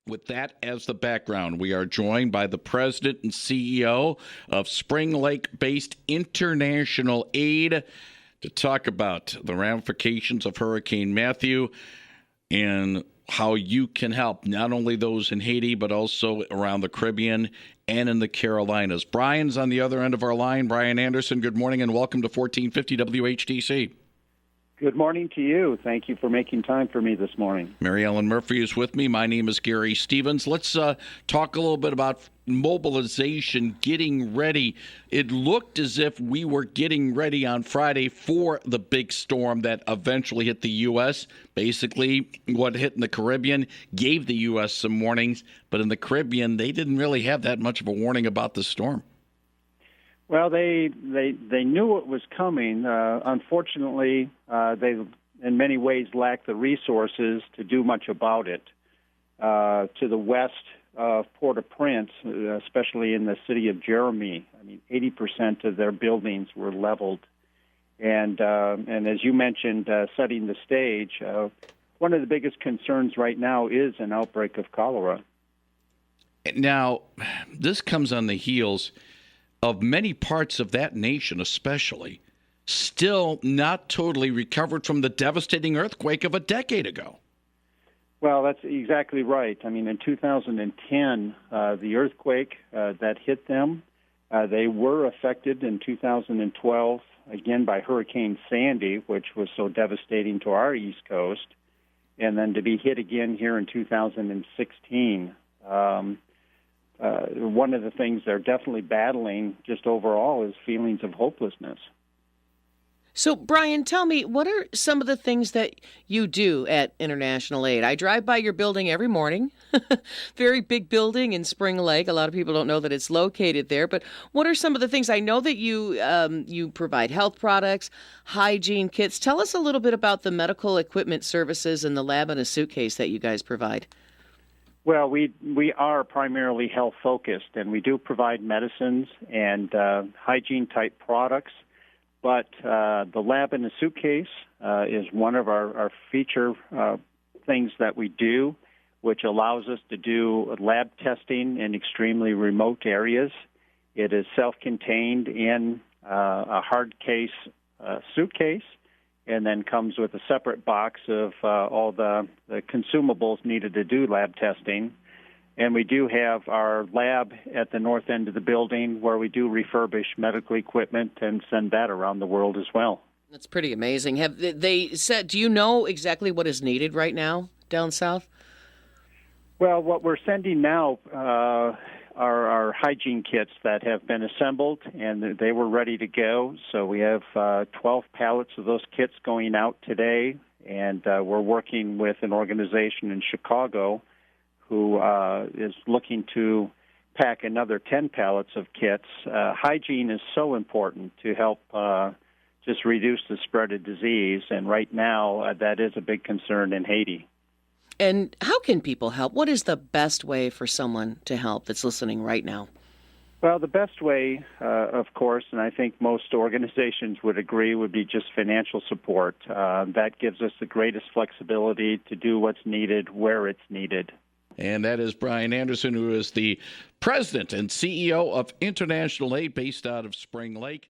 With that as the background, we are joined by the president and CEO of Spring Lake-based International Aid to talk about the ramifications of Hurricane Matthew and how you can help not only those in Haiti, but also around the Caribbean and in the Carolinas. Brian's on the other end of our line. Brian Anderson, good morning and welcome to 1450 WHTC. Good morning to you. Thank you for making time for me this morning. Mary Ellen Murphy is with me. My name is Gary Stevens. Let's talk a little bit about mobilization, getting ready. It looked as if we were getting ready on Friday for the big storm that eventually hit the U.S. Basically, what hit in the Caribbean gave the U.S. some warnings, but in the Caribbean, they didn't really have that much of a warning about the storm. Well, they knew it was coming. Unfortunately, they in many ways lacked the resources to do much about it. To the west of Port-au-Prince, especially in the city of Jeremy, 80% of their buildings were leveled. And as you mentioned, setting the stage, one of the biggest concerns right now is an outbreak of cholera. Now, this comes on the heels of many parts of that nation, especially, still not totally recovered from the devastating earthquake of a decade ago. Well, that's exactly right. In 2010, the earthquake that hit them, they were affected in 2012, again by Hurricane Sandy, which was so devastating to our East Coast, and then to be hit again here in 2016. One of the things they're definitely battling just overall is feelings of hopelessness. So, Brian, tell me, what are some of the things that you do at International Aid? I drive by your building every morning. Very big building in Spring Lake. A lot of people don't know that it's located there. But what are some of the things? I know that you provide health products, hygiene kits. Tell us a little bit about the medical equipment services and the lab in a suitcase that you guys provide. Well, we are primarily health-focused, and we do provide medicines and hygiene-type products. But the lab in a suitcase is one of our feature things that we do, which allows us to do lab testing in extremely remote areas. It is self-contained in a hard case suitcase, and then comes with a separate box of all the consumables needed to do lab testing. And we do have our lab at the north end of the building where we do refurbish medical equipment and send that around the world as well. That's pretty amazing. Have they said, do you know exactly what is needed right now down south? Well, what we're sending now are our hygiene kits that have been assembled, and they were ready to go. So we have 12 pallets of those kits going out today, and we're working with an organization in Chicago who is looking to pack another 10 pallets of kits. Hygiene is so important to help just reduce the spread of disease, and right now that is a big concern in Haiti. And how can people help? What is the best way for someone to help that's listening right now? Well, the best way, of course, and I think most organizations would agree, would be just financial support. That gives us the greatest flexibility to do what's needed where it's needed. And that is Brian Anderson, who is the president and CEO of International Aid based out of Spring Lake.